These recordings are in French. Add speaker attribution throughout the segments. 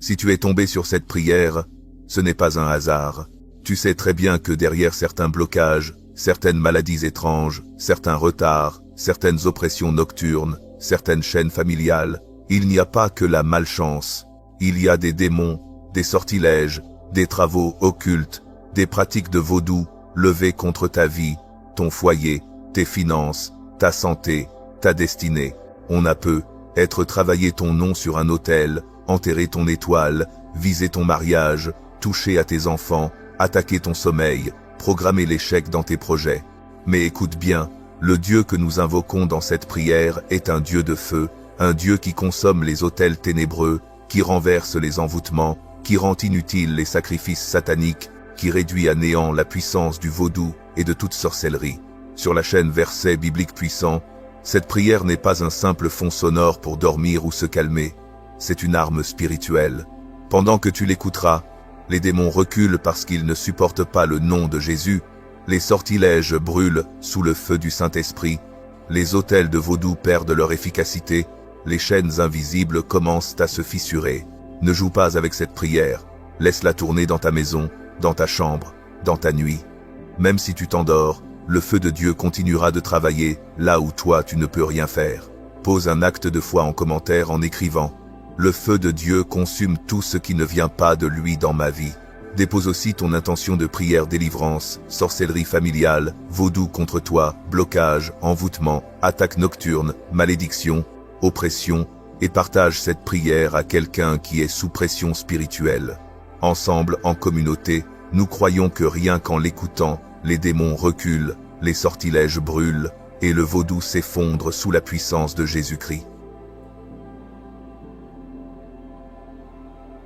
Speaker 1: Si tu es tombé sur cette prière, ce n'est pas un hasard. Tu sais très bien que derrière certains blocages, certaines maladies étranges, certains retards, certaines oppressions nocturnes, certaines chaînes familiales, il n'y a pas que la malchance. Il y a des démons, des sortilèges, des travaux occultes, des pratiques de vaudou levées contre ta vie, ton foyer, tes finances, ta santé, ta destinée. On a peu, être travailler ton nom sur un autel, enterrer ton étoile, viser ton mariage, toucher à tes enfants, attaquer ton sommeil, programmer l'échec dans tes projets. Mais écoute bien, le Dieu que nous invoquons dans cette prière est un Dieu de feu, un Dieu qui consomme les autels ténébreux, qui renverse les envoûtements, qui rend inutiles les sacrifices sataniques, qui réduit à néant la puissance du vaudou et de toute sorcellerie. Sur la chaîne Versets bibliques puissants, cette prière n'est pas un simple fond sonore pour dormir ou se calmer, c'est une arme spirituelle. Pendant que tu l'écouteras, les démons reculent parce qu'ils ne supportent pas le nom de Jésus, les sortilèges brûlent sous le feu du Saint-Esprit, les autels de vaudou perdent leur efficacité, les chaînes invisibles commencent à se fissurer. Ne joue pas avec cette prière, laisse-la tourner dans ta maison, dans ta chambre, dans ta nuit. Même si tu t'endors, le feu de Dieu continuera de travailler là où toi tu ne peux rien faire. Pose un acte de foi en commentaire en écrivant « Le feu de Dieu consume tout ce qui ne vient pas de lui dans ma vie ». Dépose aussi ton intention de prière délivrance, sorcellerie familiale, vaudou contre toi, blocage, envoûtement, attaque nocturne, malédiction, oppression, et partage cette prière à quelqu'un qui est sous pression spirituelle. Ensemble, en communauté, nous croyons que rien qu'en l'écoutant, les démons reculent, les sortilèges brûlent, et le vaudou s'effondre sous la puissance de Jésus-Christ.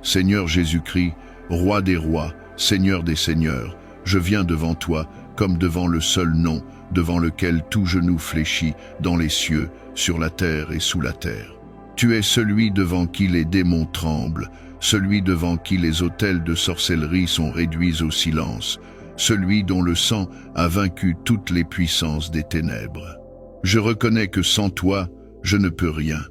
Speaker 2: Seigneur Jésus-Christ, Roi des rois, Seigneur des seigneurs, je viens devant toi comme devant le seul nom, devant lequel tout genou fléchit dans les cieux, sur la terre et sous la terre. Tu es celui devant qui les démons tremblent, celui devant qui les autels de sorcellerie sont réduits au silence, celui dont le sang a vaincu toutes les puissances des ténèbres. Je reconnais que sans toi, je ne peux rien,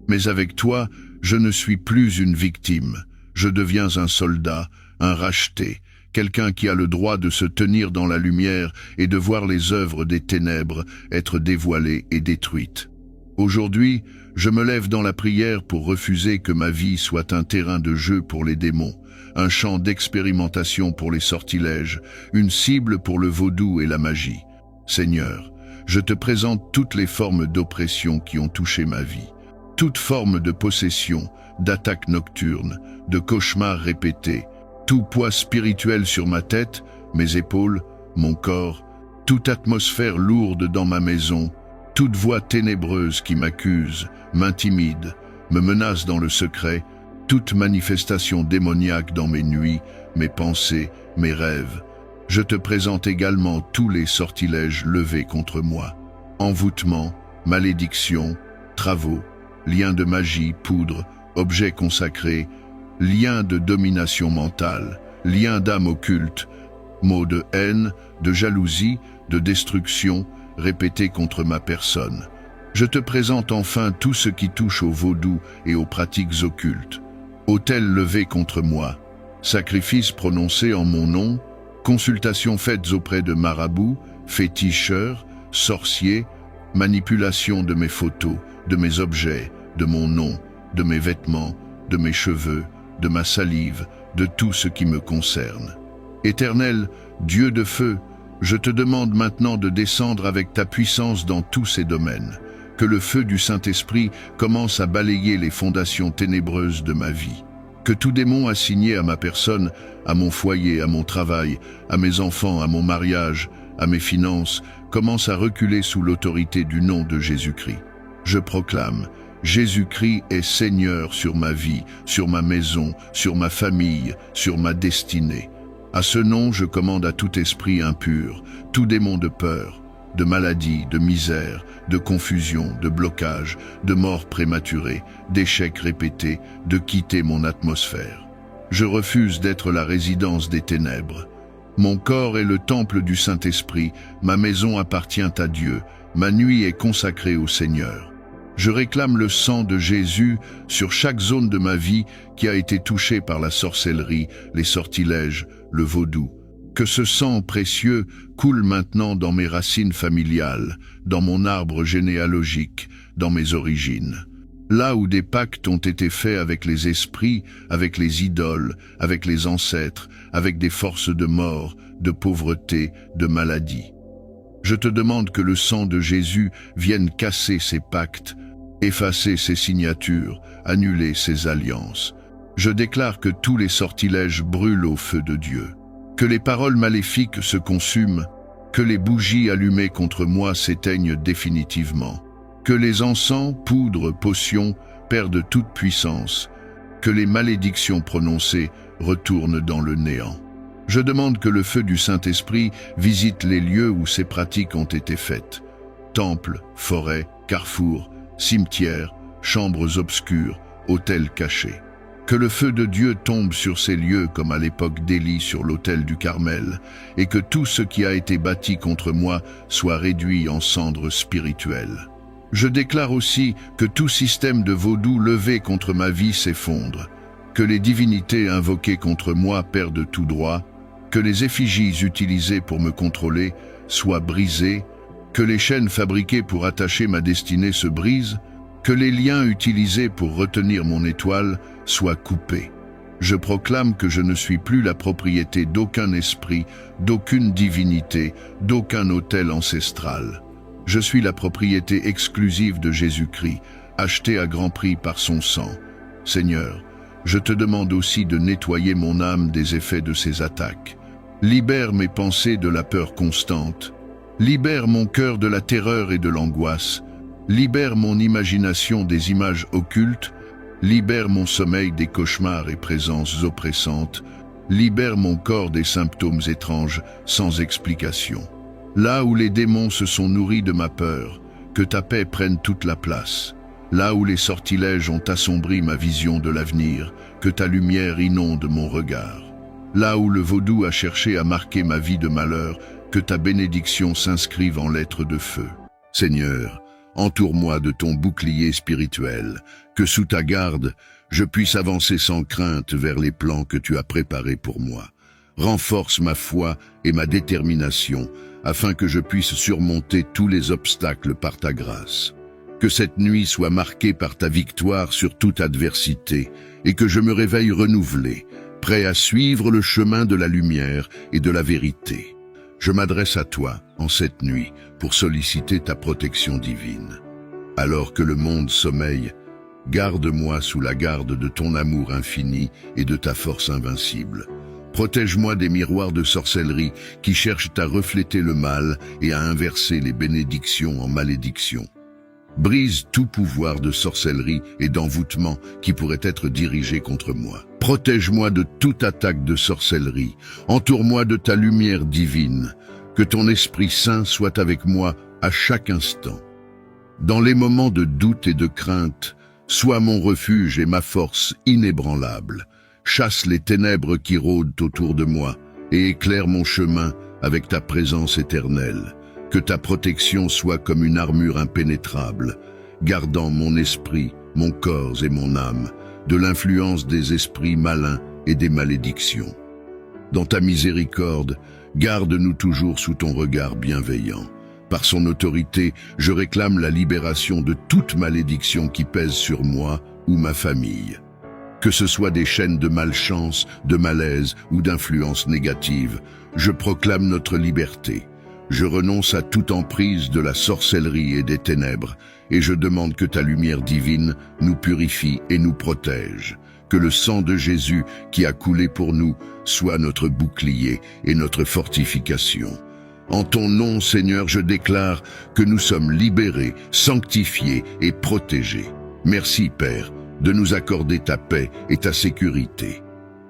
Speaker 2: mais avec toi, je ne suis plus une victime. Je deviens un soldat, un racheté, quelqu'un qui a le droit de se tenir dans la lumière et de voir les œuvres des ténèbres être dévoilées et détruites. Aujourd'hui, je me lève dans la prière pour refuser que ma vie soit un terrain de jeu pour les démons, un champ d'expérimentation pour les sortilèges, une cible pour le vaudou et la magie. Seigneur, je te présente toutes les formes d'oppression qui ont touché ma vie, toute forme de possession, d'attaques nocturnes, de cauchemars répétés, tout poids spirituel sur ma tête, mes épaules, mon corps, toute atmosphère lourde dans ma maison, toute voix ténébreuse qui m'accuse, m'intimide, me menace dans le secret, toute manifestation démoniaque dans mes nuits, mes pensées, mes rêves. Je te présente également tous les sortilèges levés contre moi. Envoûtement, malédiction, travaux, liens de magie, poudre, objets consacrés, liens de domination mentale, liens d'âme occulte, mots de haine, de jalousie, de destruction, répétés contre ma personne. Je te présente enfin tout ce qui touche au vaudou et aux pratiques occultes. Autels levés contre moi, sacrifices prononcés en mon nom, consultations faites auprès de marabouts, féticheurs, sorciers, manipulation de mes photos, de mes objets, de mon nom, de mes vêtements, de mes cheveux, de ma salive, de tout ce qui me concerne. Éternel, Dieu de feu, je te demande maintenant de descendre avec ta puissance dans tous ces domaines, que le feu du Saint-Esprit commence à balayer les fondations ténébreuses de ma vie, que tout démon assigné à ma personne, à mon foyer, à mon travail, à mes enfants, à mon mariage, à mes finances, commence à reculer sous l'autorité du nom de Jésus-Christ. Je proclame, Jésus-Christ est Seigneur sur ma vie, sur ma maison, sur ma famille, sur ma destinée. À ce nom, je commande à tout esprit impur, tout démon de peur, de maladie, de misère, de confusion, de blocage, de mort prématurée, d'échecs répétés, de quitter mon atmosphère. Je refuse d'être la résidence des ténèbres. Mon corps est le temple du Saint-Esprit, ma maison appartient à Dieu, ma nuit est consacrée au Seigneur. Je réclame le sang de Jésus sur chaque zone de ma vie qui a été touchée par la sorcellerie, les sortilèges, le vaudou. Que ce sang précieux coule maintenant dans mes racines familiales, dans mon arbre généalogique, dans mes origines. Là où des pactes ont été faits avec les esprits, avec les idoles, avec les ancêtres, avec des forces de mort, de pauvreté, de maladie. Je te demande que le sang de Jésus vienne casser ces pactes, effacer ces signatures, annuler ces alliances. Je déclare que tous les sortilèges brûlent au feu de Dieu, que les paroles maléfiques se consument, que les bougies allumées contre moi s'éteignent définitivement, que les encens, poudres, potions perdent toute puissance, que les malédictions prononcées retournent dans le néant. Je demande que le feu du Saint-Esprit visite les lieux où ces pratiques ont été faites. Temples, forêts, carrefours, cimetières, chambres obscures, hôtels cachés. Que le feu de Dieu tombe sur ces lieux comme à l'époque d'Élie sur l'autel du Carmel, et que tout ce qui a été bâti contre moi soit réduit en cendres spirituelles. Je déclare aussi que tout système de vaudou levé contre ma vie s'effondre, que les divinités invoquées contre moi perdent tout droit, que les effigies utilisées pour me contrôler soient brisées, que les chaînes fabriquées pour attacher ma destinée se brisent, que les liens utilisés pour retenir mon étoile soient coupés. Je proclame que je ne suis plus la propriété d'aucun esprit, d'aucune divinité, d'aucun autel ancestral. Je suis la propriété exclusive de Jésus-Christ, achetée à grand prix par son sang. Seigneur, je te demande aussi de nettoyer mon âme des effets de ces attaques. Libère mes pensées de la peur constante. Libère mon cœur de la terreur et de l'angoisse. Libère mon imagination des images occultes. Libère mon sommeil des cauchemars et présences oppressantes. Libère mon corps des symptômes étranges, sans explication. Là où les démons se sont nourris de ma peur, que ta paix prenne toute la place. Là où les sortilèges ont assombri ma vision de l'avenir, que ta lumière inonde mon regard. Là où le vaudou a cherché à marquer ma vie de malheur, que ta bénédiction s'inscrive en lettres de feu. Seigneur, entoure-moi de ton bouclier spirituel, que sous ta garde, je puisse avancer sans crainte vers les plans que tu as préparés pour moi. Renforce ma foi et ma détermination, afin que je puisse surmonter tous les obstacles par ta grâce. Que cette nuit soit marquée par ta victoire sur toute adversité, et que je me réveille renouvelé, prêt à suivre le chemin de la lumière et de la vérité. Je m'adresse à toi, en cette nuit, pour solliciter ta protection divine. Alors que le monde sommeille, garde-moi sous la garde de ton amour infini et de ta force invincible. Protège-moi des miroirs de sorcellerie qui cherchent à refléter le mal et à inverser les bénédictions en malédictions. Brise tout pouvoir de sorcellerie et d'envoûtement qui pourrait être dirigé contre moi. Protège-moi de toute attaque de sorcellerie. Entoure-moi de ta lumière divine. Que ton Esprit Saint soit avec moi à chaque instant. Dans les moments de doute et de crainte, sois mon refuge et ma force inébranlable. Chasse les ténèbres qui rôdent autour de moi et éclaire mon chemin avec ta présence éternelle. Que ta protection soit comme une armure impénétrable, gardant mon esprit, mon corps et mon âme de l'influence des esprits malins et des malédictions. Dans ta miséricorde, garde-nous toujours sous ton regard bienveillant. Par son autorité, je réclame la libération de toute malédiction qui pèse sur moi ou ma famille. Que ce soit des chaînes de malchance, de malaise ou d'influence négative, je proclame notre liberté. Je renonce à toute emprise de la sorcellerie et des ténèbres, et je demande que ta lumière divine nous purifie et nous protège. Que le sang de Jésus qui a coulé pour nous soit notre bouclier et notre fortification. En ton nom, Seigneur, je déclare que nous sommes libérés, sanctifiés et protégés. Merci, Père, de nous accorder ta paix et ta sécurité.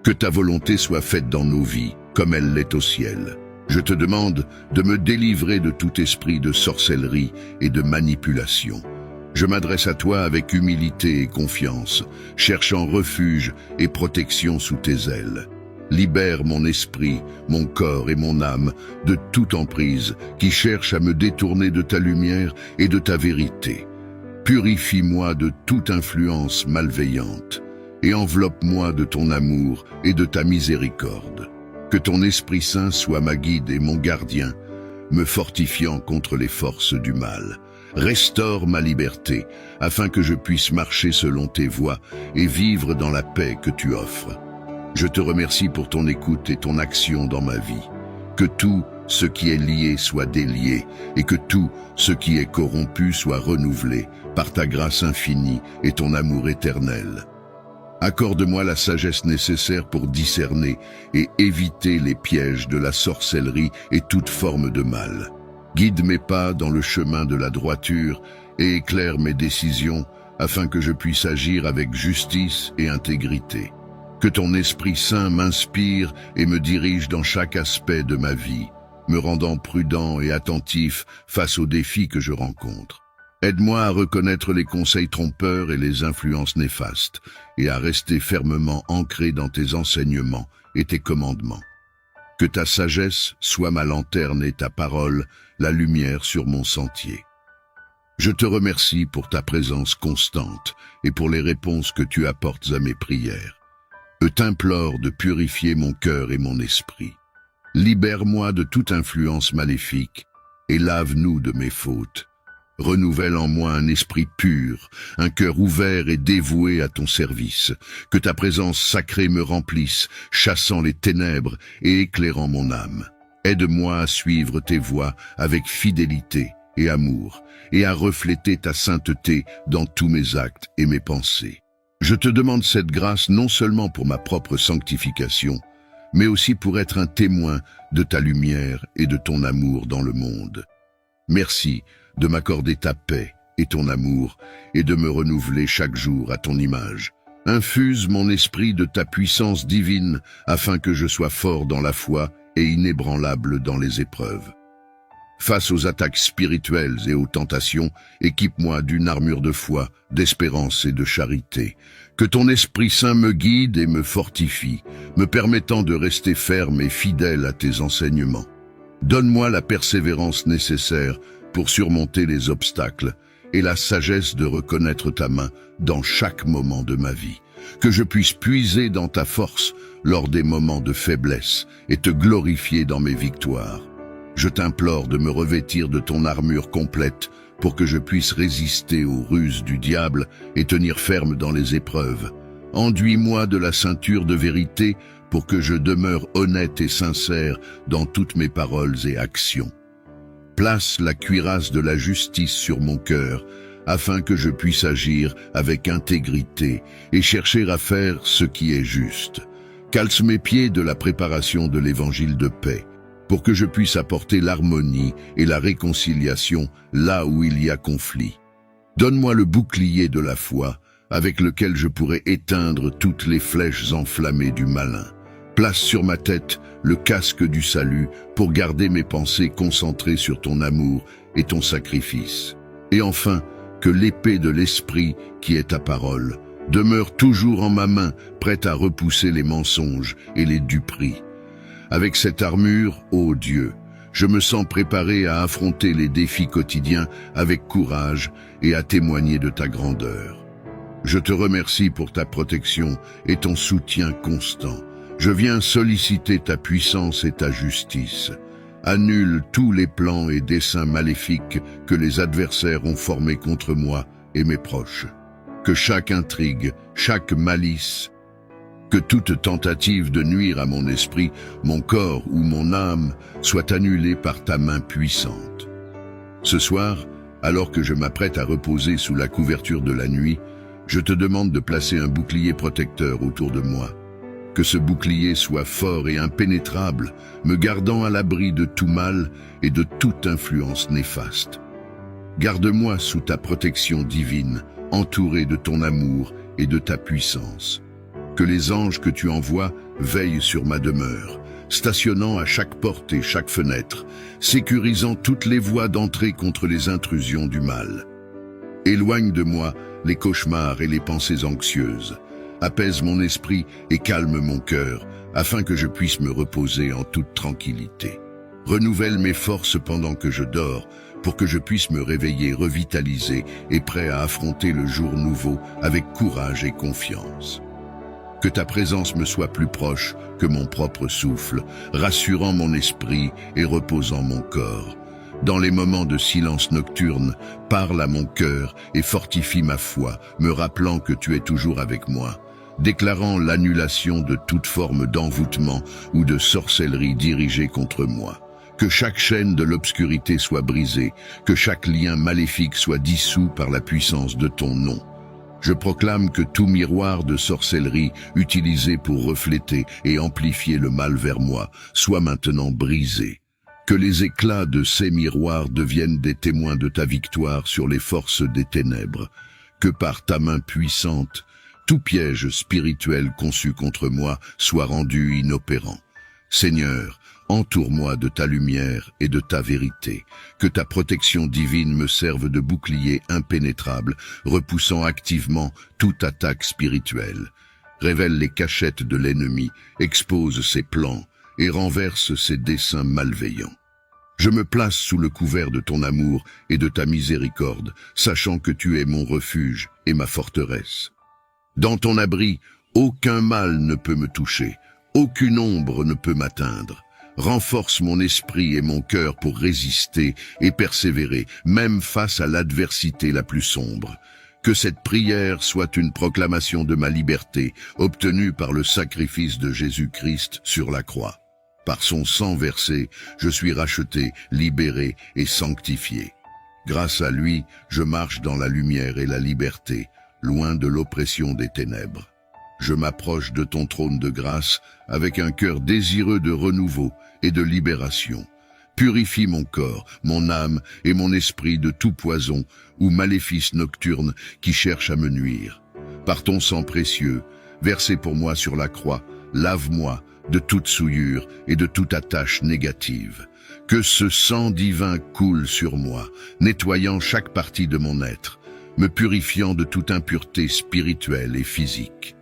Speaker 2: Que ta volonté soit faite dans nos vies, comme elle l'est au ciel. Je te demande de me délivrer de tout esprit de sorcellerie et de manipulation. Je m'adresse à toi avec humilité et confiance, cherchant refuge et protection sous tes ailes. Libère mon esprit, mon corps et mon âme de toute emprise qui cherche à me détourner de ta lumière et de ta vérité. Purifie-moi de toute influence malveillante et enveloppe-moi de ton amour et de ta miséricorde. Que ton Esprit Saint soit ma guide et mon gardien, me fortifiant contre les forces du mal. Restaure ma liberté, afin que je puisse marcher selon tes voies et vivre dans la paix que tu offres. Je te remercie pour ton écoute et ton action dans ma vie. Que tout ce qui est lié soit délié, et que tout ce qui est corrompu soit renouvelé par ta grâce infinie et ton amour éternel. Accorde-moi la sagesse nécessaire pour discerner et éviter les pièges de la sorcellerie et toute forme de mal. Guide mes pas dans le chemin de la droiture et éclaire mes décisions afin que je puisse agir avec justice et intégrité. Que ton Esprit Saint m'inspire et me dirige dans chaque aspect de ma vie, me rendant prudent et attentif face aux défis que je rencontre. Aide-moi à reconnaître les conseils trompeurs et les influences néfastes, et à rester fermement ancré dans tes enseignements et tes commandements. Que ta sagesse soit ma lanterne et ta parole, la lumière sur mon sentier. Je te remercie pour ta présence constante et pour les réponses que tu apportes à mes prières. Je t'implore de purifier mon cœur et mon esprit. Libère-moi de toute influence maléfique et lave-nous de mes fautes. Renouvelle en moi un esprit pur, un cœur ouvert et dévoué à ton service. Que ta présence sacrée me remplisse, chassant les ténèbres et éclairant mon âme. Aide-moi à suivre tes voies avec fidélité et amour, et à refléter ta sainteté dans tous mes actes et mes pensées. Je te demande cette grâce non seulement pour ma propre sanctification, mais aussi pour être un témoin de ta lumière et de ton amour dans le monde. Merci de m'accorder ta paix et ton amour, et de me renouveler chaque jour à ton image. Infuse mon esprit de ta puissance divine, afin que je sois fort dans la foi et inébranlable dans les épreuves. Face aux attaques spirituelles et aux tentations, équipe-moi d'une armure de foi, d'espérance et de charité. Que ton Esprit Saint me guide et me fortifie, me permettant de rester ferme et fidèle à tes enseignements. Donne-moi la persévérance nécessaire pour surmonter les obstacles et la sagesse de reconnaître ta main dans chaque moment de ma vie. Que je puisse puiser dans ta force lors des moments de faiblesse et te glorifier dans mes victoires. Je t'implore de me revêtir de ton armure complète pour que je puisse résister aux ruses du diable et tenir ferme dans les épreuves. Enduis-moi de la ceinture de vérité pour que je demeure honnête et sincère dans toutes mes paroles et actions. Place la cuirasse de la justice sur mon cœur, afin que je puisse agir avec intégrité et chercher à faire ce qui est juste. Calce mes pieds de la préparation de l'évangile de paix, pour que je puisse apporter l'harmonie et la réconciliation là où il y a conflit. Donne-moi le bouclier de la foi, avec lequel je pourrai éteindre toutes les flèches enflammées du malin. Place sur ma tête le casque du salut pour garder mes pensées concentrées sur ton amour et ton sacrifice. Et enfin, que l'épée de l'esprit, qui est ta parole, demeure toujours en ma main, prête à repousser les mensonges et les duperies. Avec cette armure, ô Dieu, je me sens préparé à affronter les défis quotidiens avec courage et à témoigner de ta grandeur. Je te remercie pour ta protection et ton soutien constant. Je viens solliciter ta puissance et ta justice. Annule tous les plans et desseins maléfiques que les adversaires ont formés contre moi et mes proches. Que chaque intrigue, chaque malice, que toute tentative de nuire à mon esprit, mon corps ou mon âme soit annulée par ta main puissante. Ce soir, alors que je m'apprête à reposer sous la couverture de la nuit, je te demande de placer un bouclier protecteur autour de moi. Que ce bouclier soit fort et impénétrable, me gardant à l'abri de tout mal et de toute influence néfaste. Garde-moi sous ta protection divine, entouré de ton amour et de ta puissance. Que les anges que tu envoies veillent sur ma demeure, stationnant à chaque porte et chaque fenêtre, sécurisant toutes les voies d'entrée contre les intrusions du mal. Éloigne de moi les cauchemars et les pensées anxieuses. Apaise mon esprit et calme mon cœur, afin que je puisse me reposer en toute tranquillité. Renouvelle mes forces pendant que je dors, pour que je puisse me réveiller revitalisé et prêt à affronter le jour nouveau avec courage et confiance. Que ta présence me soit plus proche que mon propre souffle, rassurant mon esprit et reposant mon corps. Dans les moments de silence nocturne, parle à mon cœur et fortifie ma foi, me rappelant que tu es toujours avec moi, déclarant l'annulation de toute forme d'envoûtement ou de sorcellerie dirigée contre moi. Que chaque chaîne de l'obscurité soit brisée, que chaque lien maléfique soit dissous par la puissance de ton nom. Je proclame que tout miroir de sorcellerie utilisé pour refléter et amplifier le mal vers moi soit maintenant brisé. Que les éclats de ces miroirs deviennent des témoins de ta victoire sur les forces des ténèbres. Que par ta main puissante, tout piège spirituel conçu contre moi soit rendu inopérant. Seigneur, entoure-moi de ta lumière et de ta vérité. Que ta protection divine me serve de bouclier impénétrable, repoussant activement toute attaque spirituelle. Révèle les cachettes de l'ennemi, expose ses plans et renverse ses desseins malveillants. Je me place sous le couvert de ton amour et de ta miséricorde, sachant que tu es mon refuge et ma forteresse. Dans ton abri, aucun mal ne peut me toucher, aucune ombre ne peut m'atteindre. Renforce mon esprit et mon cœur pour résister et persévérer, même face à l'adversité la plus sombre. Que cette prière soit une proclamation de ma liberté, obtenue par le sacrifice de Jésus-Christ sur la croix. Par son sang versé, je suis racheté, libéré et sanctifié. Grâce à lui, je marche dans la lumière et la liberté, loin de l'oppression des ténèbres. Je m'approche de ton trône de grâce avec un cœur désireux de renouveau et de libération. Purifie mon corps, mon âme et mon esprit de tout poison ou maléfice nocturne qui cherche à me nuire. Par ton sang précieux, versé pour moi sur la croix, lave-moi de toute souillure et de toute attache négative. Que ce sang divin coule sur moi, nettoyant chaque partie de mon être, me purifiant de toute impureté spirituelle et physique.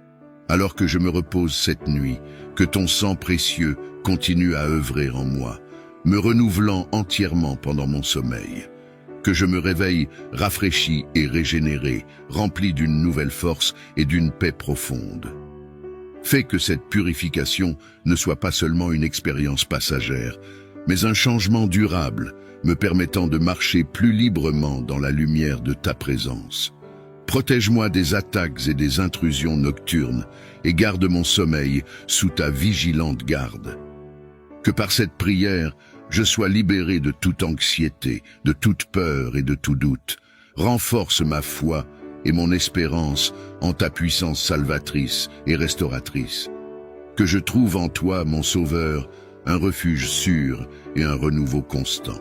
Speaker 2: Alors que je me repose cette nuit, que ton sang précieux continue à œuvrer en moi, me renouvelant entièrement pendant mon sommeil. Que je me réveille rafraîchi et régénéré, rempli d'une nouvelle force et d'une paix profonde. Fais que cette purification ne soit pas seulement une expérience passagère, mais un changement durable, me permettant de marcher plus librement dans la lumière de ta présence. Protège-moi des attaques et des intrusions nocturnes et garde mon sommeil sous ta vigilante garde. Que par cette prière, je sois libéré de toute anxiété, de toute peur et de tout doute. Renforce ma foi et mon espérance en ta puissance salvatrice et restauratrice. Que je trouve en toi, mon Sauveur, un refuge sûr et un renouveau constant.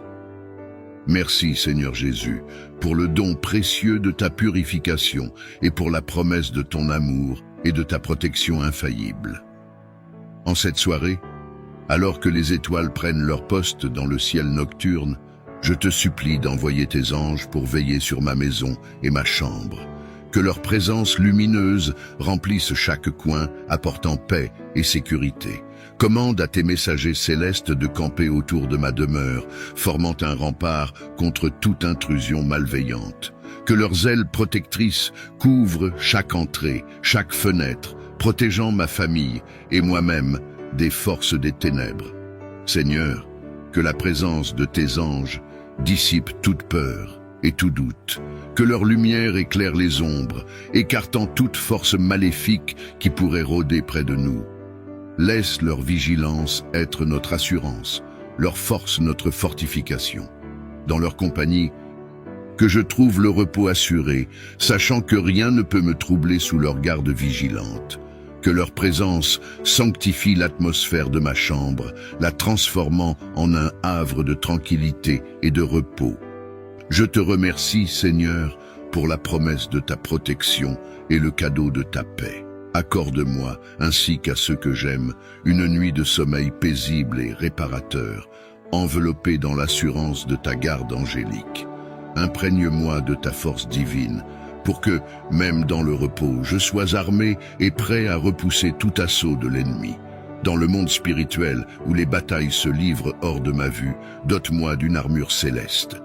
Speaker 2: Merci Seigneur Jésus, pour le don précieux de ta purification et pour la promesse de ton amour et de ta protection infaillible. En cette soirée, alors que les étoiles prennent leur poste dans le ciel nocturne, je te supplie d'envoyer tes anges pour veiller sur ma maison et ma chambre. Que leur présence lumineuse remplisse chaque coin, apportant paix et sécurité. Commande à tes messagers célestes de camper autour de ma demeure, formant un rempart contre toute intrusion malveillante. Que leurs ailes protectrices couvrent chaque entrée, chaque fenêtre, protégeant ma famille et moi-même des forces des ténèbres. Seigneur, que la présence de tes anges dissipe toute peur et tout doute. Que leur lumière éclaire les ombres, écartant toute force maléfique qui pourrait rôder près de nous. Laisse leur vigilance être notre assurance, leur force notre fortification. Dans leur compagnie, que je trouve le repos assuré, sachant que rien ne peut me troubler sous leur garde vigilante. Que leur présence sanctifie l'atmosphère de ma chambre, la transformant en un havre de tranquillité et de repos. Je te remercie, Seigneur, pour la promesse de ta protection et le cadeau de ta paix. Accorde-moi, ainsi qu'à ceux que j'aime, une nuit de sommeil paisible et réparateur, enveloppée dans l'assurance de ta garde angélique. Imprègne-moi de ta force divine, pour que, même dans le repos, je sois armé et prêt à repousser tout assaut de l'ennemi. Dans le monde spirituel, où les batailles se livrent hors de ma vue, dote-moi d'une armure céleste.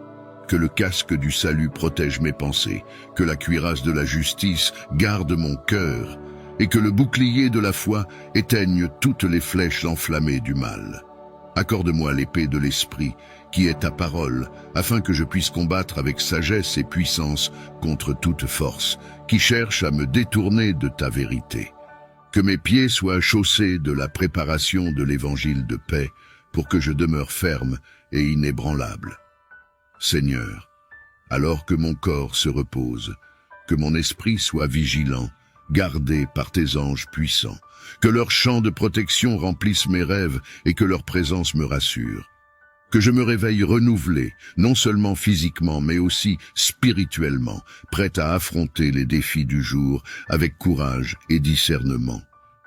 Speaker 2: Que le casque du salut protège mes pensées, que la cuirasse de la justice garde mon cœur, et que le bouclier de la foi éteigne toutes les flèches enflammées du mal. Accorde-moi l'épée de l'esprit, qui est ta parole, afin que je puisse combattre avec sagesse et puissance contre toute force, qui cherche à me détourner de ta vérité. Que mes pieds soient chaussés de la préparation de l'évangile de paix, pour que je demeure ferme et inébranlable. Seigneur, alors que mon corps se repose, que mon esprit soit vigilant, gardé par tes anges puissants, que leur champ de protection remplisse mes rêves et que leur présence me rassure. Que je me réveille renouvelé, non seulement physiquement, mais aussi spirituellement, prêt à affronter les défis du jour avec courage et discernement.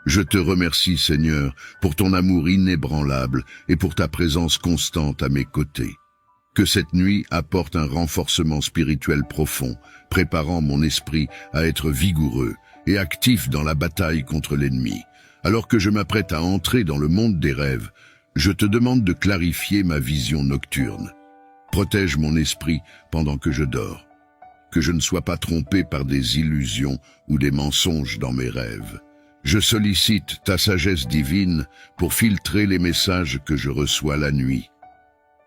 Speaker 2: Je te remercie, Seigneur, pour ton amour inébranlable et pour ta présence constante à mes côtés. Que cette nuit apporte un renforcement spirituel profond, préparant mon esprit à être vigoureux et actif dans la bataille contre l'ennemi. Alors que je m'apprête à entrer dans le monde des rêves, je te demande de clarifier ma vision nocturne. Protège mon esprit pendant que je dors, que je ne sois pas trompé par des illusions ou des mensonges dans mes rêves. Je sollicite ta sagesse divine pour filtrer les messages que je reçois la nuit.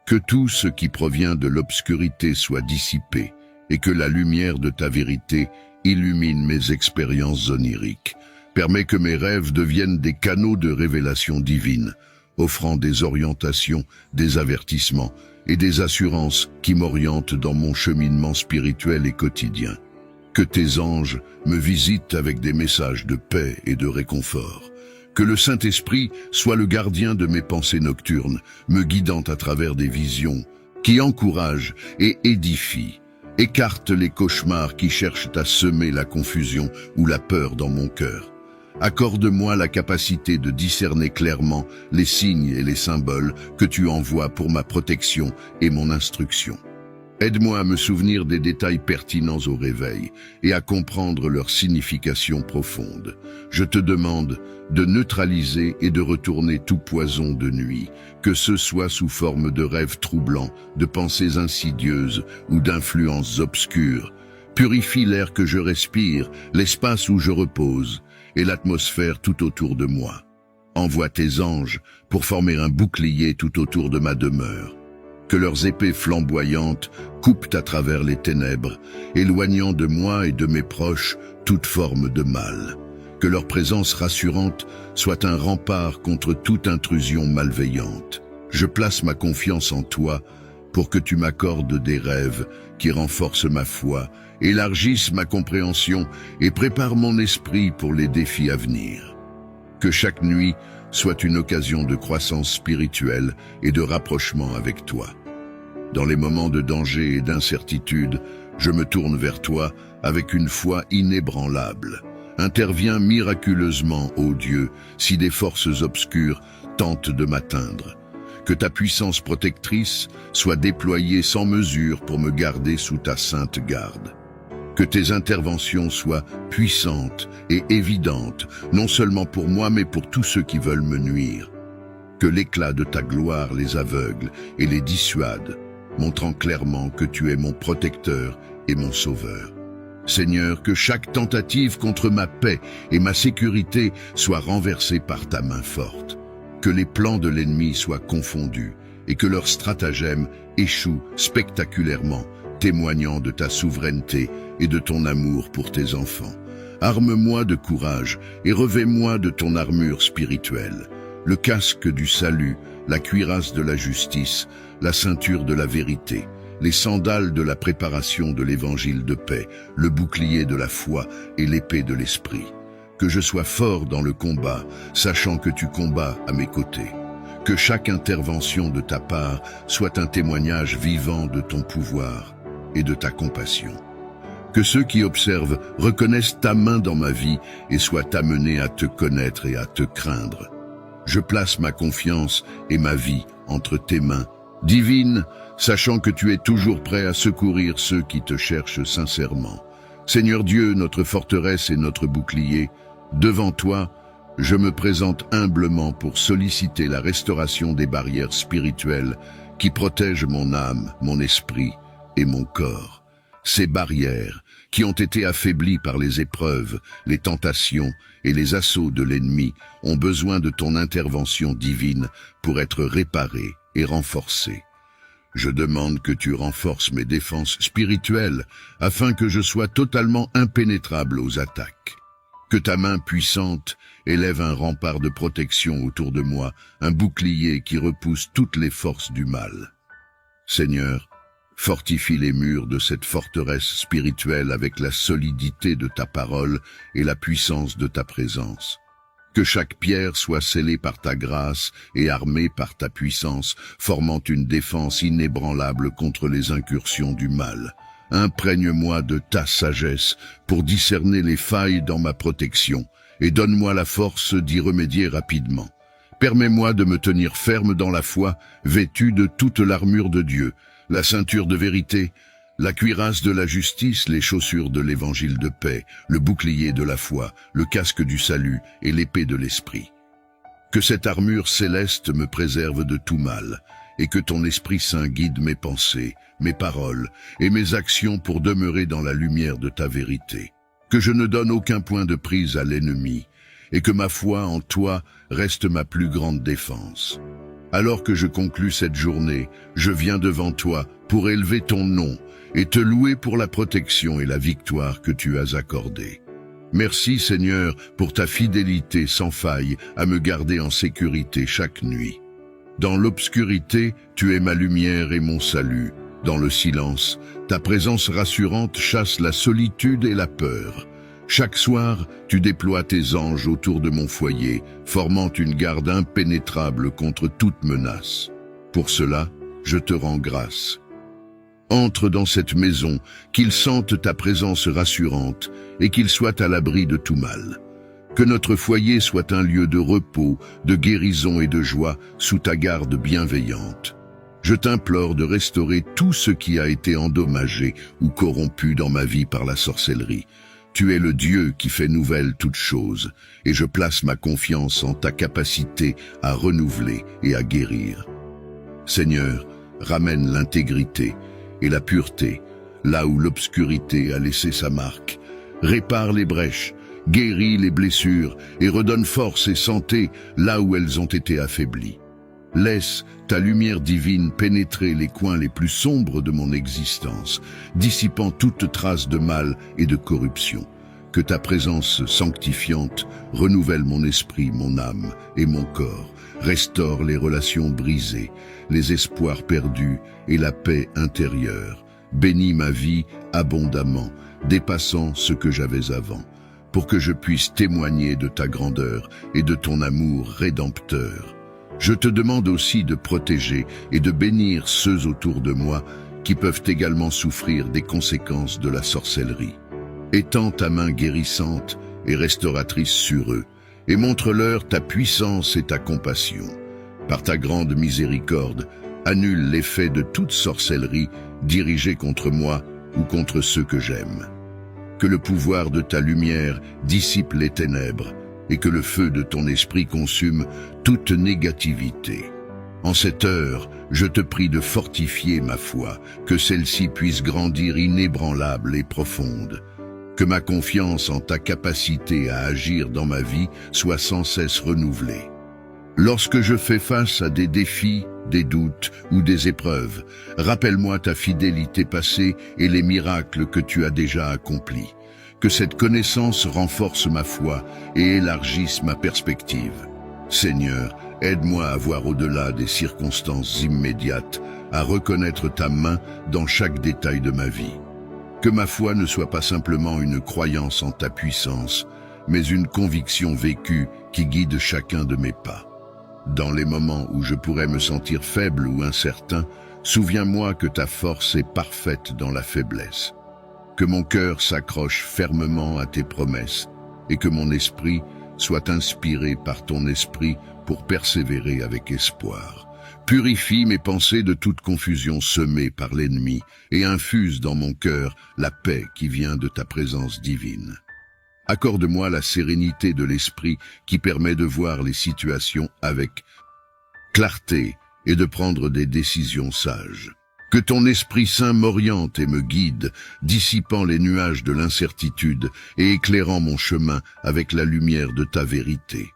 Speaker 2: Que tout ce qui provient de l'obscurité soit dissipé et que la lumière de ta vérité illumine mes expériences oniriques. Permets que mes rêves deviennent des canaux de révélation divine, offrant des orientations, des avertissements et des assurances qui m'orientent dans mon cheminement spirituel et quotidien. Que tes anges me visitent avec des messages de paix et de réconfort. Que le Saint-Esprit soit le gardien de mes pensées nocturnes, me guidant à travers des visions qui encouragent et édifient. Écarte les cauchemars qui cherchent à semer la confusion ou la peur dans mon cœur. Accorde-moi la capacité de discerner clairement les signes et les symboles que tu envoies pour ma protection et mon instruction. Aide-moi à me souvenir des détails pertinents au réveil et à comprendre leur signification profonde. Je te demande de neutraliser et de retourner tout poison de nuit, que ce soit sous forme de rêves troublants, de pensées insidieuses ou d'influences obscures. Purifie l'air que je respire, l'espace où je repose et l'atmosphère tout autour de moi. Envoie tes anges pour former un bouclier tout autour de ma demeure. Que leurs épées flamboyantes coupent à travers les ténèbres, éloignant de moi et de mes proches toute forme de mal. Que leur présence rassurante soit un rempart contre toute intrusion malveillante. Je place ma confiance en toi pour que tu m'accordes des rêves qui renforcent ma foi, élargissent ma compréhension et préparent mon esprit pour les défis à venir. Que chaque nuit soit une occasion de croissance spirituelle et de rapprochement avec toi. Dans les moments de danger et d'incertitude, je me tourne vers toi avec une foi inébranlable. Interviens miraculeusement, ô Dieu, si des forces obscures tentent de m'atteindre. Que ta puissance protectrice soit déployée sans mesure pour me garder sous ta sainte garde. Que tes interventions soient puissantes et évidentes, non seulement pour moi, mais pour tous ceux qui veulent me nuire. Que l'éclat de ta gloire les aveugle et les dissuade, montrant clairement que tu es mon protecteur et mon sauveur. Seigneur, que chaque tentative contre ma paix et ma sécurité soit renversée par ta main forte. Que les plans de l'ennemi soient confondus et que leurs stratagèmes échouent spectaculairement, témoignant de ta souveraineté et de ton amour pour tes enfants. Arme-moi de courage et revêt-moi de ton armure spirituelle, le casque du salut, la cuirasse de la justice, la ceinture de la vérité, les sandales de la préparation de l'évangile de paix, le bouclier de la foi et l'épée de l'esprit. Que je sois fort dans le combat, sachant que tu combats à mes côtés. Que chaque intervention de ta part soit un témoignage vivant de ton pouvoir et de ta compassion. Que ceux qui observent reconnaissent ta main dans ma vie et soient amenés à te connaître et à te craindre. Je place ma confiance et ma vie entre tes mains, divine, sachant que tu es toujours prêt à secourir ceux qui te cherchent sincèrement. Seigneur Dieu, notre forteresse et notre bouclier, devant toi, je me présente humblement pour solliciter la restauration des barrières spirituelles qui protègent mon âme, mon esprit et mon corps. Ces barrières, qui ont été affaiblies par les épreuves, les tentations et les assauts de l'ennemi, ont besoin de ton intervention divine pour être réparées et renforcées. Je demande que tu renforces mes défenses spirituelles afin que je sois totalement impénétrable aux attaques. Que ta main puissante élève un rempart de protection autour de moi, un bouclier qui repousse toutes les forces du mal. Seigneur, fortifie les murs de cette forteresse spirituelle avec la solidité de ta parole et la puissance de ta présence. Que chaque pierre soit scellée par ta grâce et armée par ta puissance, formant une défense inébranlable contre les incursions du mal. Imprègne-moi de ta sagesse pour discerner les failles dans ma protection et donne-moi la force d'y remédier rapidement. Permets-moi de me tenir ferme dans la foi, vêtu de toute l'armure de Dieu, la ceinture de vérité, la cuirasse de la justice, les chaussures de l'évangile de paix, le bouclier de la foi, le casque du salut et l'épée de l'esprit. Que cette armure céleste me préserve de tout mal, et que ton Esprit Saint guide mes pensées, mes paroles et mes actions pour demeurer dans la lumière de ta vérité. Que je ne donne aucun point de prise à l'ennemi, et que ma foi en toi reste ma plus grande défense. Alors que je conclus cette journée, je viens devant toi pour élever ton nom et te louer pour la protection et la victoire que tu as accordée. Merci Seigneur pour ta fidélité sans faille à me garder en sécurité chaque nuit. Dans l'obscurité, tu es ma lumière et mon salut. Dans le silence, ta présence rassurante chasse la solitude et la peur. Chaque soir, tu déploies tes anges autour de mon foyer, formant une garde impénétrable contre toute menace. Pour cela, je te rends grâce. Entre dans cette maison, qu'ils sentent ta présence rassurante et qu'ils soient à l'abri de tout mal. Que notre foyer soit un lieu de repos, de guérison et de joie sous ta garde bienveillante. Je t'implore de restaurer tout ce qui a été endommagé ou corrompu dans ma vie par la sorcellerie. Tu es le Dieu qui fait nouvelle toutes choses, et je place ma confiance en ta capacité à renouveler et à guérir. Seigneur, ramène l'intégrité et la pureté, là où l'obscurité a laissé sa marque. Répare les brèches, guéris les blessures et redonne force et santé là où elles ont été affaiblies. Laisse ta lumière divine pénétrer les coins les plus sombres de mon existence, dissipant toute trace de mal et de corruption. Que ta présence sanctifiante renouvelle mon esprit, mon âme et mon corps, restaure les relations brisées, les espoirs perdus et la paix intérieure. Bénis ma vie abondamment, dépassant ce que j'avais avant, pour que je puisse témoigner de ta grandeur et de ton amour rédempteur. Je te demande aussi de protéger et de bénir ceux autour de moi qui peuvent également souffrir des conséquences de la sorcellerie. Étends ta main guérissante et restauratrice sur eux, et montre-leur ta puissance et ta compassion. Par ta grande miséricorde, annule l'effet de toute sorcellerie dirigée contre moi ou contre ceux que j'aime. Que le pouvoir de ta lumière dissipe les ténèbres, et que le feu de ton esprit consume toute négativité. En cette heure, je te prie de fortifier ma foi, que celle-ci puisse grandir inébranlable et profonde. Que ma confiance en ta capacité à agir dans ma vie soit sans cesse renouvelée. Lorsque je fais face à des défis, des doutes ou des épreuves, rappelle-moi ta fidélité passée et les miracles que tu as déjà accomplis. Que cette connaissance renforce ma foi et élargisse ma perspective. Seigneur, aide-moi à voir au-delà des circonstances immédiates, à reconnaître ta main dans chaque détail de ma vie. Que ma foi ne soit pas simplement une croyance en ta puissance, mais une conviction vécue qui guide chacun de mes pas. Dans les moments où je pourrais me sentir faible ou incertain, souviens-moi que ta force est parfaite dans la faiblesse. Que mon cœur s'accroche fermement à tes promesses et que mon esprit soit inspiré par ton esprit pour persévérer avec espoir. Purifie mes pensées de toute confusion semée par l'ennemi et infuse dans mon cœur la paix qui vient de ta présence divine. Accorde-moi la sérénité de l'esprit qui permet de voir les situations avec clarté et de prendre des décisions sages. Que ton Esprit Saint m'oriente et me guide, dissipant les nuages de l'incertitude et éclairant mon chemin avec la lumière de ta vérité.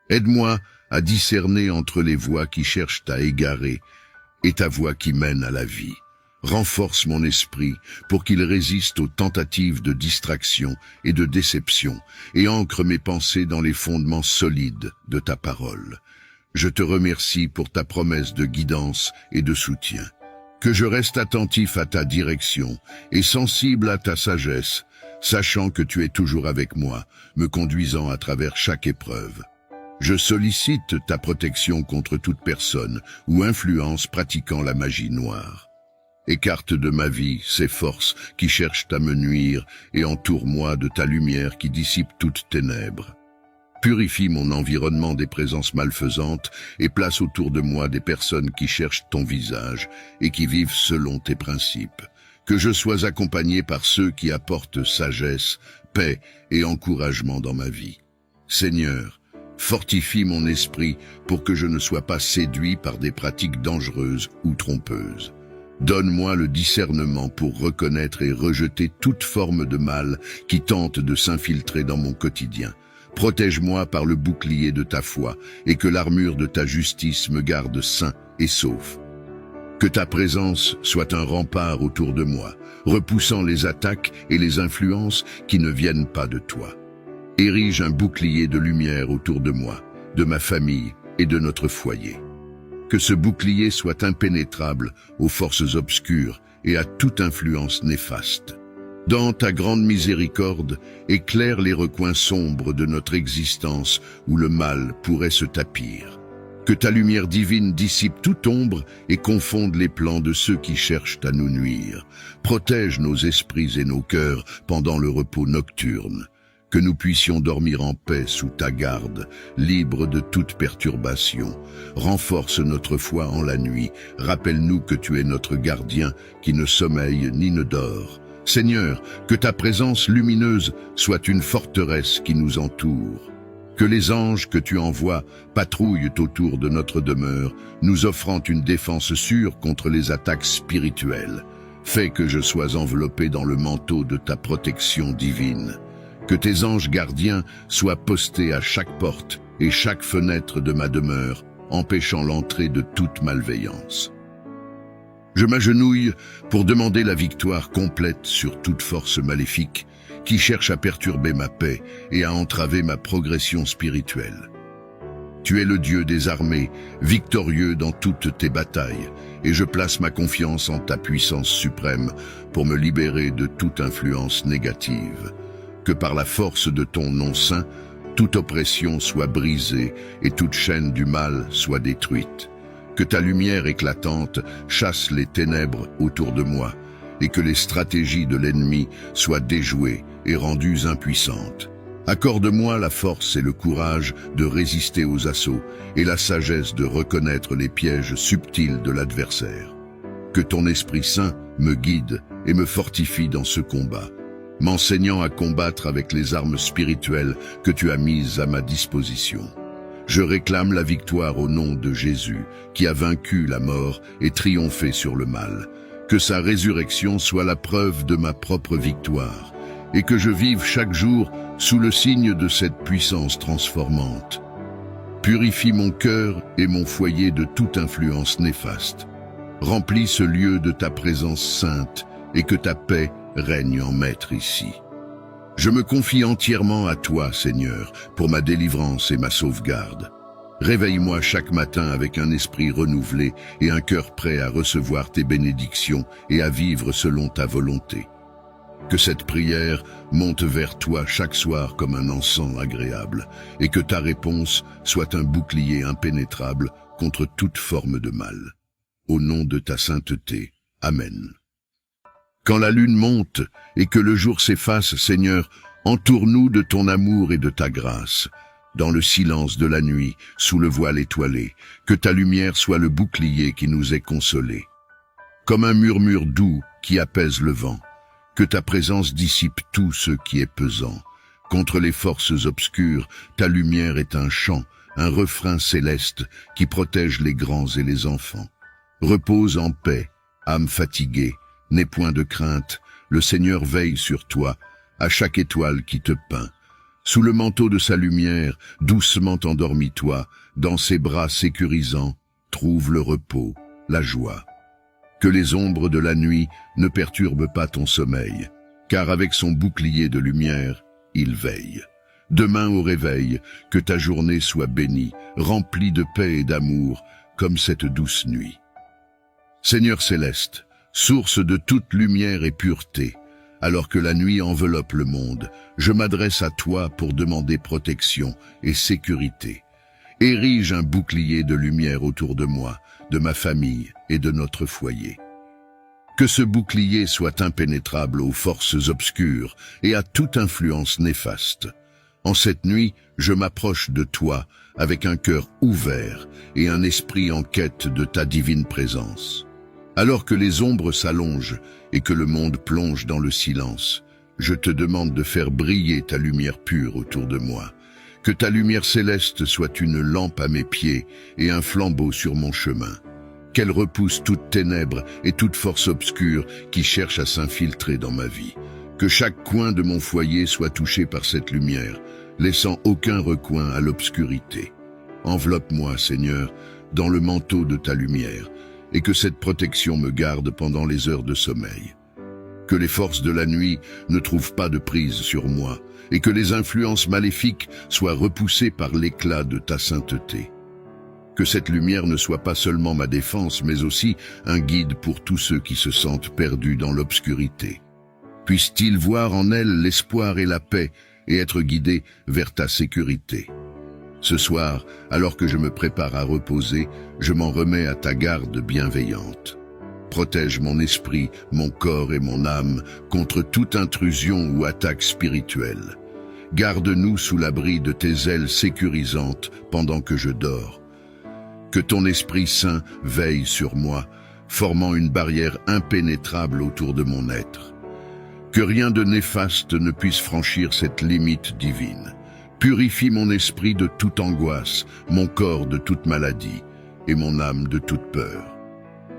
Speaker 2: Aide-moi à discerner entre les voies qui cherchent à égarer et ta voie qui mène à la vie. Renforce mon esprit pour qu'il résiste aux tentatives de distraction et de déception et ancre mes pensées dans les fondements solides de ta parole. Je te remercie pour ta promesse de guidance et de soutien. Que je reste attentif à ta direction et sensible à ta sagesse, sachant que tu es toujours avec moi, me conduisant à travers chaque épreuve. Je sollicite ta protection contre toute personne ou influence pratiquant la magie noire. Écarte de ma vie ces forces qui cherchent à me nuire et entoure-moi de ta lumière qui dissipe toutes ténèbres. Purifie mon environnement des présences malfaisantes et place autour de moi des personnes qui cherchent ton visage et qui vivent selon tes principes. Que je sois accompagné par ceux qui apportent sagesse, paix et encouragement dans ma vie. Seigneur, fortifie mon esprit pour que je ne sois pas séduit par des pratiques dangereuses ou trompeuses. Donne-moi le discernement pour reconnaître et rejeter toute forme de mal qui tente de s'infiltrer dans mon quotidien. Protège-moi par le bouclier de ta foi et que l'armure de ta justice me garde sain et sauf. Que ta présence soit un rempart autour de moi, repoussant les attaques et les influences qui ne viennent pas de toi. Érige un bouclier de lumière autour de moi, de ma famille et de notre foyer. Que ce bouclier soit impénétrable aux forces obscures et à toute influence néfaste. Dans ta grande miséricorde, éclaire les recoins sombres de notre existence où le mal pourrait se tapir. Que ta lumière divine dissipe toute ombre et confonde les plans de ceux qui cherchent à nous nuire. Protège nos esprits et nos cœurs pendant le repos nocturne. Que nous puissions dormir en paix sous ta garde, libres de toute perturbation. Renforce notre foi en la nuit. Rappelle-nous que tu es notre gardien qui ne sommeille ni ne dort. Seigneur, que ta présence lumineuse soit une forteresse qui nous entoure. Que les anges que tu envoies patrouillent autour de notre demeure, nous offrant une défense sûre contre les attaques spirituelles. Fais que je sois enveloppé dans le manteau de ta protection divine. Que tes anges gardiens soient postés à chaque porte et chaque fenêtre de ma demeure, empêchant l'entrée de toute malveillance. Je m'agenouille pour demander la victoire complète sur toute force maléfique qui cherche à perturber ma paix et à entraver ma progression spirituelle. Tu es le Dieu des armées, victorieux dans toutes tes batailles, et je place ma confiance en ta puissance suprême pour me libérer de toute influence négative. Que par la force de ton nom saint, toute oppression soit brisée et toute chaîne du mal soit détruite. Que ta lumière éclatante chasse les ténèbres autour de moi et que les stratégies de l'ennemi soient déjouées et rendues impuissantes. Accorde-moi la force et le courage de résister aux assauts et la sagesse de reconnaître les pièges subtils de l'adversaire. Que ton Esprit Saint me guide et me fortifie dans ce combat, m'enseignant à combattre avec les armes spirituelles que tu as mises à ma disposition. Je réclame la victoire au nom de Jésus, qui a vaincu la mort et triomphé sur le mal. Que sa résurrection soit la preuve de ma propre victoire, et que je vive chaque jour sous le signe de cette puissance transformante. Purifie mon cœur et mon foyer de toute influence néfaste. Remplis ce lieu de ta présence sainte, et que ta paix règne en maître ici. Je me confie entièrement à toi, Seigneur, pour ma délivrance et ma sauvegarde. Réveille-moi chaque matin avec un esprit renouvelé et un cœur prêt à recevoir tes bénédictions et à vivre selon ta volonté. Que cette prière monte vers toi chaque soir comme un encens agréable, et que ta réponse soit un bouclier impénétrable contre toute forme de mal. Au nom de ta sainteté. Amen. Quand la lune monte et que le jour s'efface, Seigneur, entoure-nous de ton amour et de ta grâce. Dans le silence de la nuit, sous le voile étoilé, que ta lumière soit le bouclier qui nous est consolé. Comme un murmure doux qui apaise le vent, que ta présence dissipe tout ce qui est pesant. Contre les forces obscures, ta lumière est un chant, un refrain céleste qui protège les grands et les enfants. Repose en paix Âme fatiguée, n'aie point de crainte, le Seigneur veille sur toi, à chaque étoile qui te peint. Sous le manteau de sa lumière, doucement endormis-toi, dans ses bras sécurisants, trouve le repos, la joie. Que les ombres de la nuit ne perturbent pas ton sommeil, car avec son bouclier de lumière, il veille. Demain au réveil, que ta journée soit bénie, remplie de paix et d'amour, comme cette douce nuit. Seigneur céleste, source de toute lumière et pureté, alors que la nuit enveloppe le monde, je m'adresse à toi pour demander protection et sécurité. Érige un bouclier de lumière autour de moi, de ma famille et de notre foyer. Que ce bouclier soit impénétrable aux forces obscures et à toute influence néfaste. En cette nuit, je m'approche de toi avec un cœur ouvert et un esprit en quête de ta divine présence. Alors que les ombres s'allongent et que le monde plonge dans le silence, je te demande de faire briller ta lumière pure autour de moi. Que ta lumière céleste soit une lampe à mes pieds et un flambeau sur mon chemin. Qu'elle repousse toute ténèbre et toute force obscure qui cherche à s'infiltrer dans ma vie. Que chaque coin de mon foyer soit touché par cette lumière, laissant aucun recoin à l'obscurité. Enveloppe-moi, Seigneur, dans le manteau de ta lumière, et que cette protection me garde pendant les heures de sommeil. Que les forces de la nuit ne trouvent pas de prise sur moi, et que les influences maléfiques soient repoussées par l'éclat de ta sainteté. Que cette lumière ne soit pas seulement ma défense, mais aussi un guide pour tous ceux qui se sentent perdus dans l'obscurité. Puissent-ils voir en elle l'espoir et la paix, et être guidés vers ta sécurité. Ce soir, alors que je me prépare à reposer, je m'en remets à ta garde bienveillante. Protège mon esprit, mon corps et mon âme contre toute intrusion ou attaque spirituelle. Garde-nous sous l'abri de tes ailes sécurisantes pendant que je dors. Que ton Esprit Saint veille sur moi, formant une barrière impénétrable autour de mon être. Que rien de néfaste ne puisse franchir cette limite divine. Purifie mon esprit de toute angoisse, mon corps de toute maladie et mon âme de toute peur.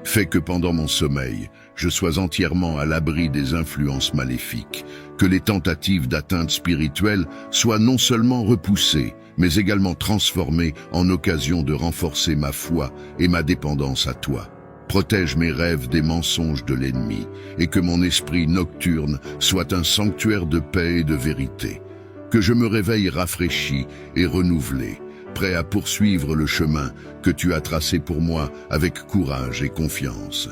Speaker 2: Fais que pendant mon sommeil, je sois entièrement à l'abri des influences maléfiques, que les tentatives d'atteinte spirituelle soient non seulement repoussées, mais également transformées en occasion de renforcer ma foi et ma dépendance à toi. Protège mes rêves des mensonges de l'ennemi, et que mon esprit nocturne soit un sanctuaire de paix et de vérité. Que je me réveille rafraîchi et renouvelé, prêt à poursuivre le chemin que tu as tracé pour moi avec courage et confiance.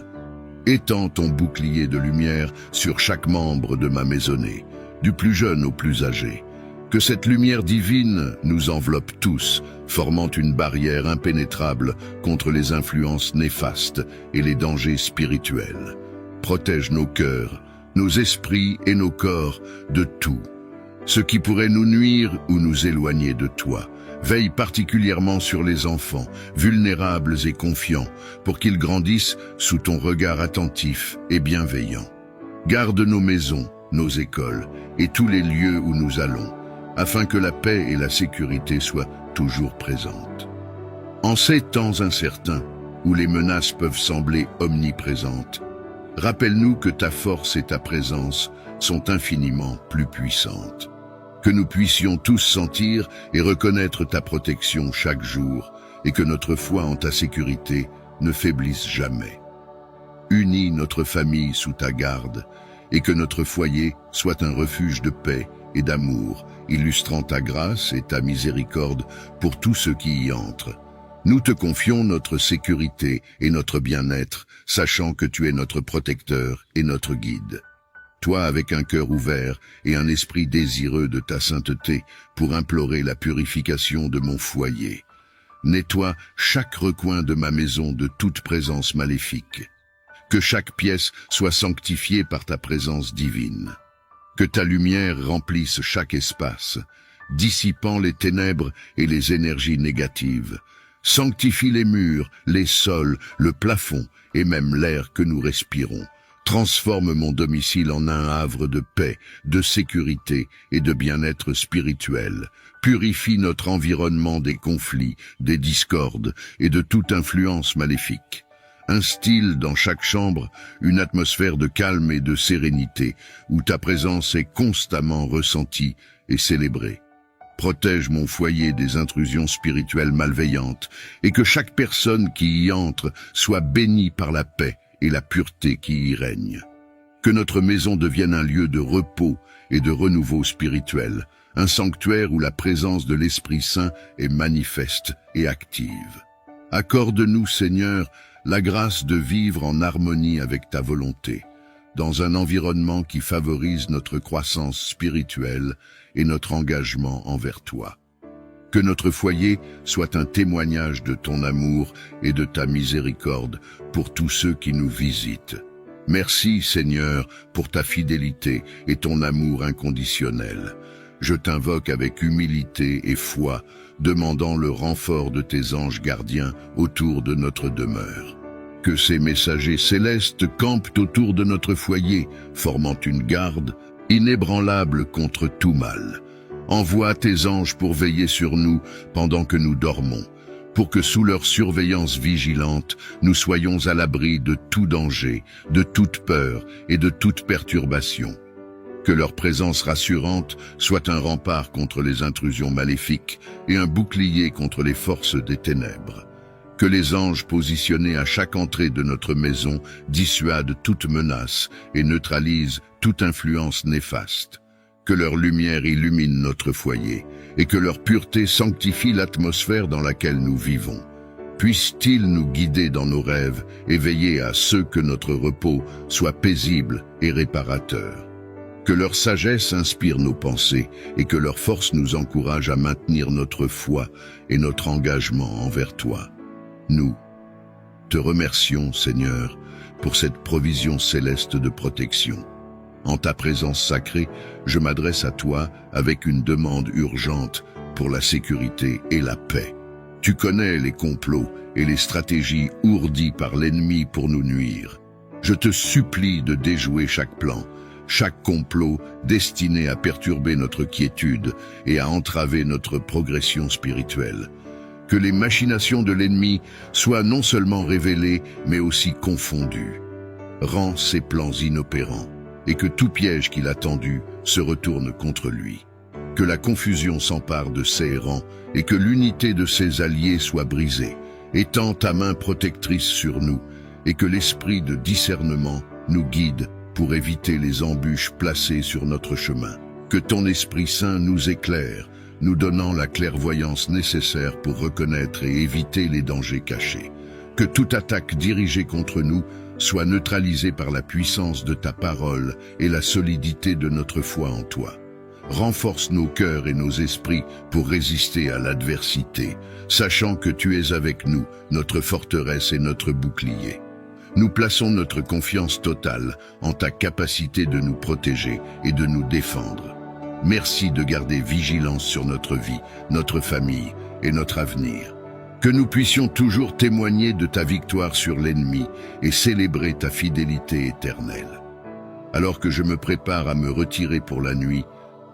Speaker 2: Étends ton bouclier de lumière sur chaque membre de ma maisonnée, du plus jeune au plus âgé. Que cette lumière divine nous enveloppe tous, formant une barrière impénétrable contre les influences néfastes et les dangers spirituels. Protège nos cœurs, nos esprits et nos corps de tout, ce qui pourrait nous nuire ou nous éloigner de toi. Veille particulièrement sur les enfants, vulnérables et confiants, pour qu'ils grandissent sous ton regard attentif et bienveillant. Garde nos maisons, nos écoles et tous les lieux où nous allons, afin que la paix et la sécurité soient toujours présentes. En ces temps incertains, où les menaces peuvent sembler omniprésentes, rappelle-nous que ta force et ta présence sont infiniment plus puissantes. Que nous puissions tous sentir et reconnaître ta protection chaque jour, et que notre foi en ta sécurité ne faiblisse jamais. Unis notre famille sous ta garde, et que notre foyer soit un refuge de paix et d'amour, illustrant ta grâce et ta miséricorde pour tous ceux qui y entrent. Nous te confions notre sécurité et notre bien-être, sachant que tu es notre protecteur et notre guide. Toi avec un cœur ouvert et un esprit désireux de ta sainteté pour implorer la purification de mon foyer. Nettoie chaque recoin de ma maison de toute présence maléfique. Que chaque pièce soit sanctifiée par ta présence divine. Que ta lumière remplisse chaque espace, dissipant les ténèbres et les énergies négatives. Sanctifie les murs, les sols, le plafond et même l'air que nous respirons. Transforme mon domicile en un havre de paix, de sécurité et de bien-être spirituel. Purifie notre environnement des conflits, des discordes et de toute influence maléfique. Instille dans chaque chambre une atmosphère de calme et de sérénité, où ta présence est constamment ressentie et célébrée. Protège mon foyer des intrusions spirituelles malveillantes, et que chaque personne qui y entre soit bénie par la paix et la pureté qui y règne. Que notre maison devienne un lieu de repos et de renouveau spirituel, un sanctuaire où la présence de l'Esprit Saint est manifeste et active. Accorde-nous, Seigneur, la grâce de vivre en harmonie avec ta volonté, dans un environnement qui favorise notre croissance spirituelle et notre engagement envers toi. Que notre foyer soit un témoignage de ton amour et de ta miséricorde pour tous ceux qui nous visitent. Merci, Seigneur, pour ta fidélité et ton amour inconditionnel. Je t'invoque avec humilité et foi, demandant le renfort de tes anges gardiens autour de notre demeure. Que ces messagers célestes campent autour de notre foyer, formant une garde inébranlable contre tout mal. Envoie tes anges pour veiller sur nous pendant que nous dormons, pour que sous leur surveillance vigilante, nous soyons à l'abri de tout danger, de toute peur et de toute perturbation. Que leur présence rassurante soit un rempart contre les intrusions maléfiques et un bouclier contre les forces des ténèbres. Que les anges positionnés à chaque entrée de notre maison dissuadent toute menace et neutralisent toute influence néfaste. Que leur lumière illumine notre foyer et que leur pureté sanctifie l'atmosphère dans laquelle nous vivons. Puisse-t-il nous guider dans nos rêves et veiller à ce que notre repos soit paisible et réparateur. Que leur sagesse inspire nos pensées et que leur force nous encourage à maintenir notre foi et notre engagement envers toi. Nous te remercions, Seigneur, pour cette provision céleste de protection. En ta présence sacrée, je m'adresse à toi avec une demande urgente pour la sécurité et la paix. Tu connais les complots et les stratégies ourdies par l'ennemi pour nous nuire. Je te supplie de déjouer chaque plan, chaque complot destiné à perturber notre quiétude et à entraver notre progression spirituelle. Que les machinations de l'ennemi soient non seulement révélées, mais aussi confondues. Rends ses plans inopérants, et que tout piège qu'il a tendu se retourne contre lui. Que la confusion s'empare de ses rangs, et que l'unité de ses alliés soit brisée. Étends ta main protectrice sur nous, et que l'esprit de discernement nous guide pour éviter les embûches placées sur notre chemin. Que ton Esprit Saint nous éclaire, nous donnant la clairvoyance nécessaire pour reconnaître et éviter les dangers cachés. Que toute attaque dirigée contre nous soit neutralisée par la puissance de ta parole et la solidité de notre foi en toi. Renforce nos cœurs et nos esprits pour résister à l'adversité, sachant que tu es avec nous, notre forteresse et notre bouclier. Nous plaçons notre confiance totale en ta capacité de nous protéger et de nous défendre. Merci de garder vigilance sur notre vie, notre famille et notre avenir. Que nous puissions toujours témoigner de ta victoire sur l'ennemi et célébrer ta fidélité éternelle. Alors que je me prépare à me retirer pour la nuit,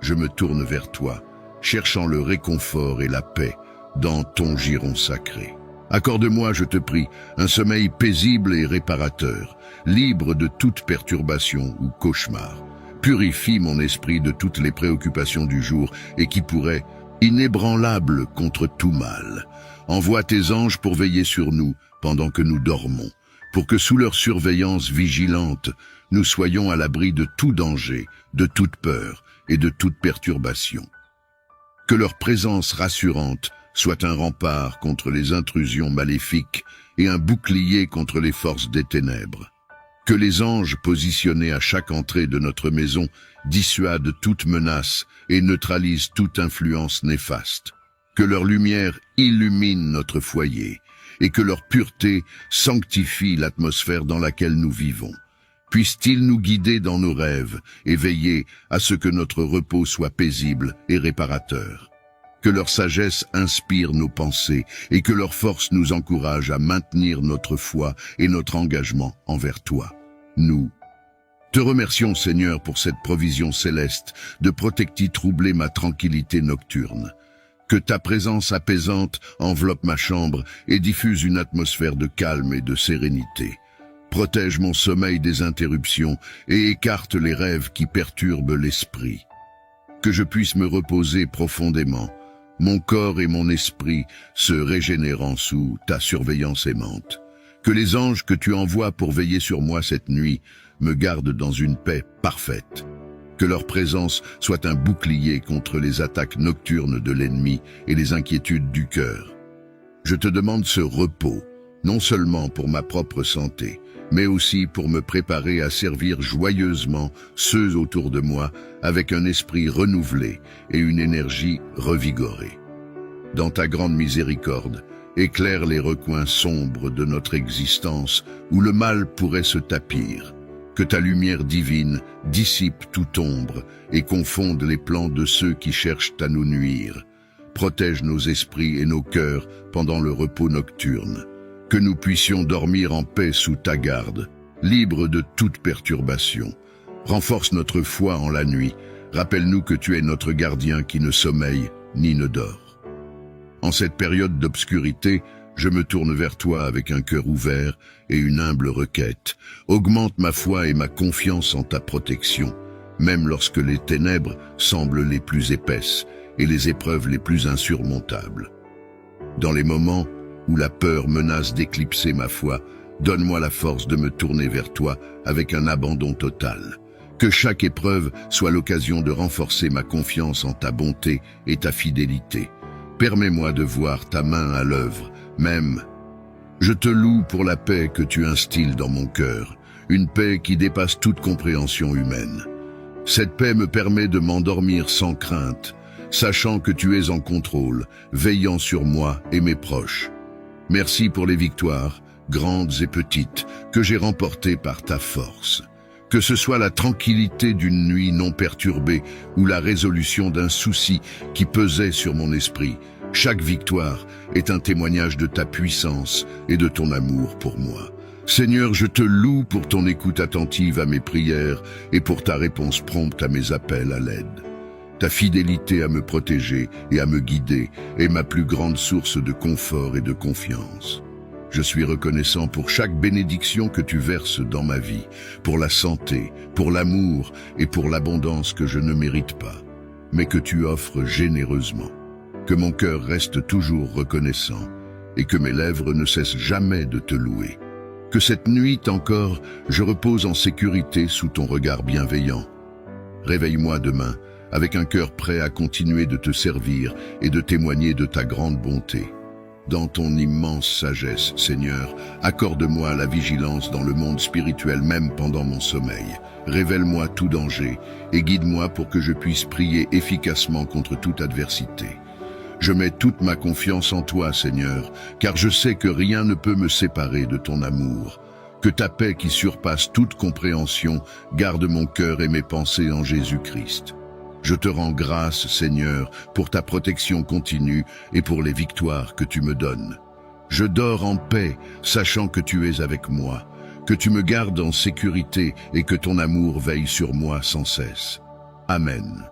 Speaker 2: je me tourne vers toi, cherchant le réconfort et la paix dans ton giron sacré. Accorde-moi, je te prie, un sommeil paisible et réparateur, libre de toute perturbation ou cauchemar. Purifie mon esprit de toutes les préoccupations du jour et qui pourraient, inébranlable contre tout mal. Envoie tes anges pour veiller sur nous pendant que nous dormons, pour que sous leur surveillance vigilante, nous soyons à l'abri de tout danger, de toute peur et de toute perturbation. Que leur présence rassurante soit un rempart contre les intrusions maléfiques et un bouclier contre les forces des ténèbres. Que les anges positionnés à chaque entrée de notre maison dissuadent toute menace et neutralisent toute influence néfaste. Que leur lumière illumine notre foyer et que leur pureté sanctifie l'atmosphère dans laquelle nous vivons. Puisse-t-il nous guider dans nos rêves et veiller à ce que notre repos soit paisible et réparateur. Que leur sagesse inspire nos pensées et que leur force nous encourage à maintenir notre foi et notre engagement envers toi. Nous te remercions, Seigneur, pour cette provision céleste de protecti troubler ma tranquillité nocturne. Que ta présence apaisante enveloppe ma chambre et diffuse une atmosphère de calme et de sérénité. Protège mon sommeil des interruptions et écarte les rêves qui perturbent l'esprit. Que je puisse me reposer profondément, mon corps et mon esprit se régénérant sous ta surveillance aimante. Que les anges que tu envoies pour veiller sur moi cette nuit me gardent dans une paix parfaite. Que leur présence soit un bouclier contre les attaques nocturnes de l'ennemi et les inquiétudes du cœur. Je te demande ce repos, non seulement pour ma propre santé, mais aussi pour me préparer à servir joyeusement ceux autour de moi avec un esprit renouvelé et une énergie revigorée. Dans ta grande miséricorde, éclaire les recoins sombres de notre existence où le mal pourrait se tapir. Que ta lumière divine dissipe toute ombre et confonde les plans de ceux qui cherchent à nous nuire. Protège nos esprits et nos cœurs pendant le repos nocturne. Que nous puissions dormir en paix sous ta garde, libres de toute perturbation. Renforce notre foi en la nuit. Rappelle-nous que tu es notre gardien qui ne sommeille ni ne dort. En cette période d'obscurité, je me tourne vers toi avec un cœur ouvert et une humble requête. Augmente ma foi et ma confiance en ta protection, même lorsque les ténèbres semblent les plus épaisses et les épreuves les plus insurmontables. Dans les moments où la peur menace d'éclipser ma foi, donne-moi la force de me tourner vers toi avec un abandon total. Que chaque épreuve soit l'occasion de renforcer ma confiance en ta bonté et ta fidélité. Permets-moi de voir ta main à l'œuvre, même. Je te loue pour la paix que tu instilles dans mon cœur, une paix qui dépasse toute compréhension humaine. Cette paix me permet de m'endormir sans crainte, sachant que tu es en contrôle, veillant sur moi et mes proches. Merci pour les victoires, grandes et petites, que j'ai remportées par ta force. Que ce soit la tranquillité d'une nuit non perturbée ou la résolution d'un souci qui pesait sur mon esprit, chaque victoire est un témoignage de ta puissance et de ton amour pour moi. Seigneur, je te loue pour ton écoute attentive à mes prières et pour ta réponse prompte à mes appels à l'aide. Ta fidélité à me protéger et à me guider est ma plus grande source de confort et de confiance. Je suis reconnaissant pour chaque bénédiction que tu verses dans ma vie, pour la santé, pour l'amour et pour l'abondance que je ne mérite pas, mais que tu offres généreusement. Que mon cœur reste toujours reconnaissant et que mes lèvres ne cessent jamais de te louer. Que cette nuit encore, je repose en sécurité sous ton regard bienveillant. Réveille-moi demain avec un cœur prêt à continuer de te servir et de témoigner de ta grande bonté. Dans ton immense sagesse, Seigneur, accorde-moi la vigilance dans le monde spirituel même pendant mon sommeil. Révèle-moi tout danger et guide-moi pour que je puisse prier efficacement contre toute adversité. Je mets toute ma confiance en toi, Seigneur, car je sais que rien ne peut me séparer de ton amour. Que ta paix qui surpasse toute compréhension garde mon cœur et mes pensées en Jésus-Christ. Je te rends grâce, Seigneur, pour ta protection continue et pour les victoires que tu me donnes. Je dors en paix, sachant que tu es avec moi, que tu me gardes en sécurité et que ton amour veille sur moi sans cesse. Amen.